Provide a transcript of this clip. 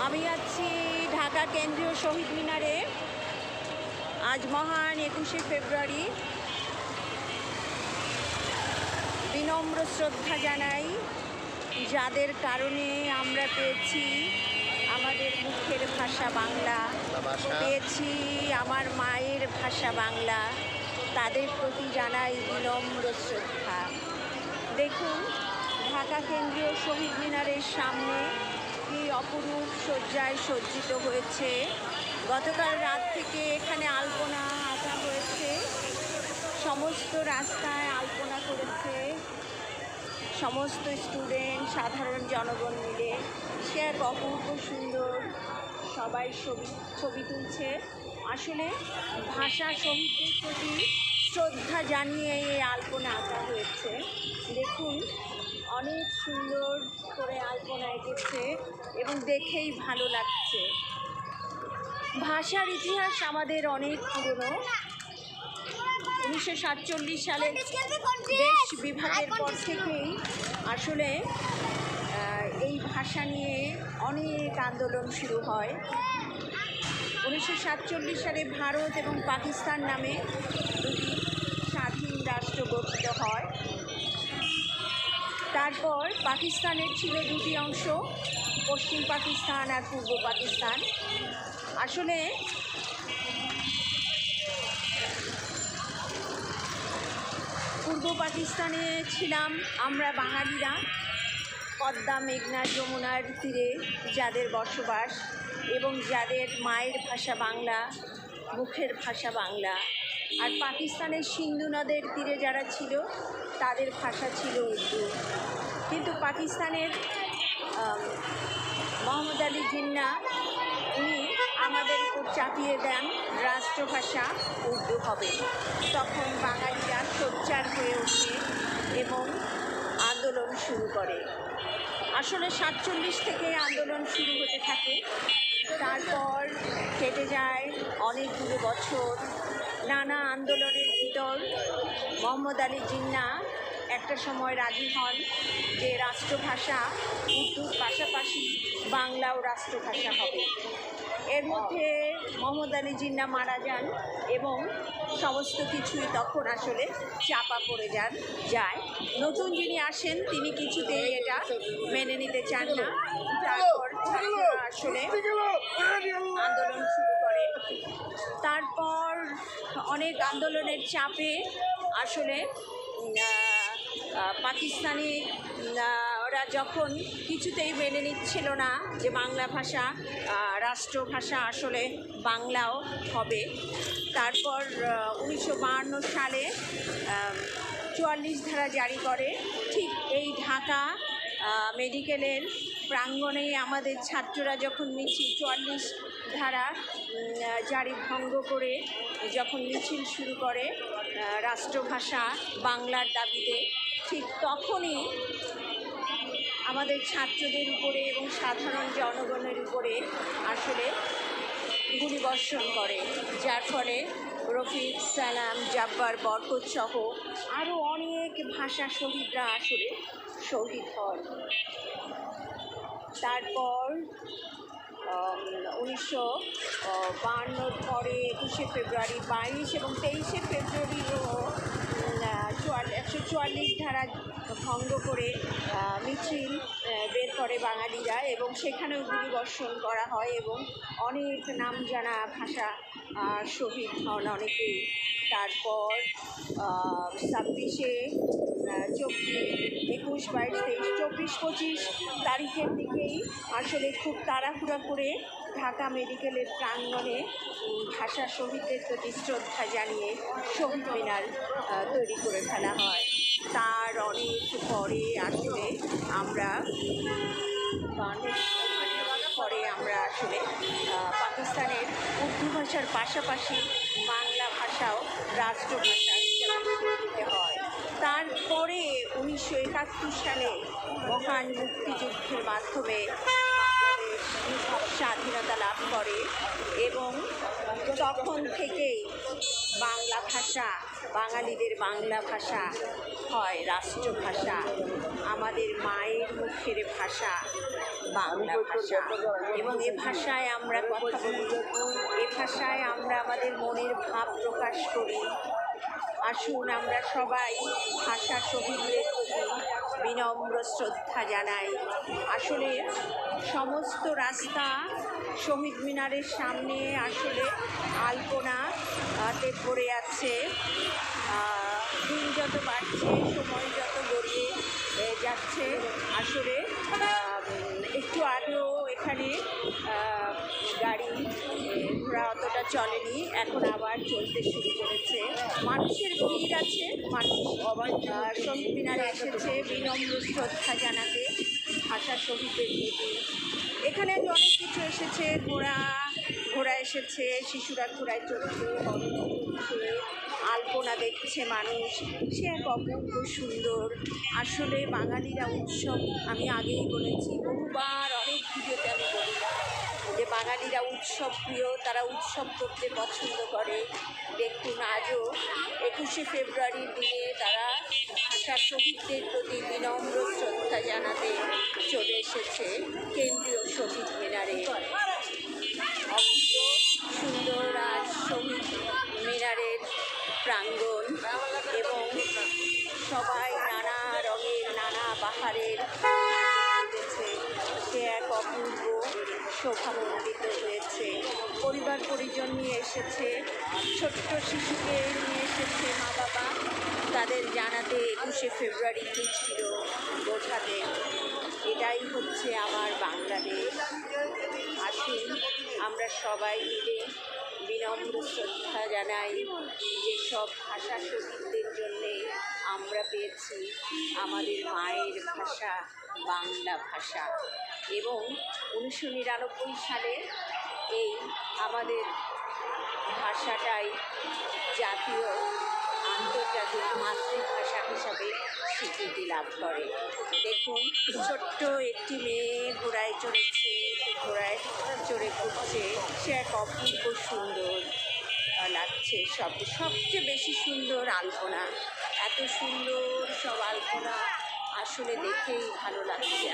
আমি আছি ঢাকা কেন্দ্রীয় শহীদ মিনারে। আজ মহান 21শে ফেব্রুয়ারি। বিনম্র শ্রদ্ধা জানাই যাদের কারণে আমরা পেয়েছি আমাদের মুখের ভাষা বাংলা, পেয়েছি আমার মায়ের ভাষা বাংলা। তাদের প্রতি জানাই বিনম্র শ্রদ্ধা। দেখুন, ঢাকা কেন্দ্রীয় শহীদ মিনারের সামনে কি অপরূপ সজ্জায় সজ্জিত হয়েছে। গতকাল রাত থেকে এখানে আলপনা আঁকা হয়েছে, সমস্ত রাস্তায় আলপনা করেছে সমস্ত স্টুডেন্ট, সাধারণ জনগণ মিলে। সে এক অপূর্ব সুন্দর, সবাই ছবি তুলছে। আসলে ভাষা শহীদদের প্রতি শ্রদ্ধা জানিয়ে এই আলপনা আঁকা হয়েছে। দেখুন, অনেক সুন্দর করে আলপনা এঁকেছে এবং দেখেই ভালো লাগছে। ভাষার ইতিহাস আমাদের অনেক পুরনো। 1947 সালে দেশ বিভাগের পর থেকেই আসলে এই ভাষা নিয়ে অনেক আন্দোলন শুরু হয়। 1947 সালে ভারত এবং পাকিস্তান নামে দুটি স্বাধীন রাষ্ট্র গঠিত হয়। তারপর পাকিস্তানের ছিল দুটি অংশ, পশ্চিম পাকিস্তান আর পূর্ব পাকিস্তান। আসলে পূর্ব পাকিস্তানে ছিলাম আমরা বাঙালিরা, পদ্মা, মেঘনা, যমুনার তীরে যাদের বসবাস এবং যাদের মায়ের ভাষা বাংলা, মুখের ভাষা বাংলা। আর পাকিস্তানের সিন্ধু নদের তীরে যারা ছিল তাদের ভাষা ছিল উর্দু। কিন্তু পাকিস্তানের মোহাম্মদ আলী জিন্নাহ উনি আমাদের উপর চাপিয়ে দেন রাষ্ট্রভাষা উর্দু হবে। তখন বাঙালিরা সোচ্চার হয়ে ওঠে এবং আন্দোলন শুরু করে। আসলে 47 থেকে আন্দোলন শুরু হতে থাকে। তারপর কেটে যায় অনেকগুলো বছর। নানা আন্দোলনের ভিতর মোহাম্মদ আলী জিন্নাহ একটা সময় রাজি হন যে রাষ্ট্রভাষা উর্দুর পাশাপাশি বাংলাও রাষ্ট্রভাষা হবে। এর মধ্যে মোহাম্মদ আলী জিন্নাহ মারা যান এবং সমস্ত কিছুই তখন আসলে চাপা পড়ে যায়। নতুন যিনি আসেন তিনি কিছুতেই এটা মেনে নিতে চান না। তারপর আসলে আন্দোলন শুরু করে। তারপর অনেক আন্দোলনের চাপে আসলে পাকিস্তানি ওরা যখন কিছুতেই মেনে নিচ্ছিল না যে বাংলা ভাষা রাষ্ট্রভাষা আসলে বাংলাও হবে, তারপর 1952 সালে 44 ধারা জারি করে। ঠিক এই ঢাকা মেডিকেলের প্রাঙ্গণেই আমাদের ছাত্ররা যখন মিছিল 44 ধারা জারি ভঙ্গ করে যখন মিছিল শুরু করে রাষ্ট্রভাষা বাংলার দাবিতে, ঠিক তখনই আমাদের ছাত্রদের উপরে এবং সাধারণ জনগণের উপরে আসলে গুলিবর্ষণ করে, যার ফলে রফিক, সালাম, জাব্বার, বরকত সহ আরও অনেক ভাষা শহীদরা আসলে শহীদ হন। তারপর 1952 পরে 21শে ফেব্রুয়ারি, 22 এবং 23শে ফেব্রুয়ারিও 144 ধারা ভঙ্গ করে মিছিল বের করে বাঙালিরা এবং সেখানেও গুলিবর্ষণ করা হয় এবং অনেক নামজানা ভাষা শহীদ হন অনেকেই। তারপর 26শে 21, 22, 23, 24, 25 তারিখের দিকেই আসলে খুব তাড়াহুড়া করে ঢাকা মেডিকেলের প্রাঙ্গণে ভাষা শহীদদের প্রতি শ্রদ্ধা জানিয়ে শহীদ মিনার তৈরি করে ফেলা হয়। তার অনেক পরে আসলে আমরা আসলে পাকিস্তানের উর্দু ভাষার পাশাপাশি বাংলা ভাষাও রাষ্ট্রভাষা হিসেবে স্বীকৃত হয়। তারপরে 1971 সালে মহান মুক্তিযুদ্ধের মাধ্যমে বাংলাদেশ স্বাধীনতা লাভ করে এবং তখন থেকেই বাংলা ভাষা, বাঙালিদের বাংলা ভাষা হয় রাষ্ট্রভাষা, আমাদের মায়ের মুখের ভাষা বাংলা ভাষা। এবং এ ভাষায় আমরা কথা বলি, এ ভাষায় আমরা আমাদের মনের ভাব প্রকাশ করি। আসুন আমরা সবাই ভাষা শহীদদের প্রতি বিনম্র শ্রদ্ধা জানাই। আসলে সমস্ত রাস্তা শহীদ মিনারের সামনে আসলে আলপনাতে ভরে আছে। দিন যত বাড়ছে, সময় যত গড়িয়ে যাচ্ছে, আসলে একটু আগেও এখানে গাড়ি ঘোড়া অতটা চলেনি, এখন আবার চলতে শুরু করেছে। মানুষের ভিড় আছে, মানুষ শহীদ মিনারে এসেছে বিনম্র শ্রদ্ধা জানাতে ভাষা শহীদদের প্রতি। এখানে অনেক কিছু এসেছে, ঘোড়া এসেছে, শিশুরা ঘোড়ায় চড়ছে, আলপনা দেখছে মানুষ, সে এক অপূর্ব সুন্দর। আসলে বাঙালিরা উৎসব, আমি আগেই বলেছি বহুবার, অনেক ভিডিওতে আমি বলি যে বাঙালিরা উৎসব প্রিয়, তারা উৎসব করতে পছন্দ করে। দেখুন আজও 21শে ফেব্রুয়ারির দিনে তারা ভাষা শহীদদের প্রতি বিনম্র শ্রদ্ধা জানাতে চলে এসেছে কেন্দ্রীয় শহীদ মিনারে। অপূর্ব সুন্দর আজ শহীদ মিনারের প্রাঙ্গণ, এবং সবাই নানা রঙের নানা বাহারের উঠেছে, সে এক অপূর্ব শোভামণ্ডিত হয়েছে। পরিবার পরিজন নিয়ে এসেছে, ছোট্ট শিশুকে নিয়ে এসেছে মা বাবা, তাদের জানাতে 21শে ফেব্রুয়ারি কী ছিল বোঝাতে। এটাই হচ্ছে আমার বাংলাদেশ। আসুন আমরা সবাই মিলে বিনম্র শ্রদ্ধা জানাই যেসব ভাষা শহীদদের জন্যে আমরা পেয়েছি আমাদের মায়ের ভাষা বাংলা ভাষা। এবং 1999 সালে এই আমাদের ভাষাটাই জাতীয় আন্তর্জাতিক মাতৃভাষা হিসাবে স্বীকৃতি লাভ করে। দেখুন ছোট্ট একটি মেয়ে ঘোড়ায় চড়েছে, ঘোড়ায় চড়ে ঘুরছে, সে এক অপূর্ব সুন্দর লাগছে। সবচেয়ে বেশি সুন্দর আলপনা, এত সুন্দর সব আলপনা আসলে দেখেই ভালো লাগছে।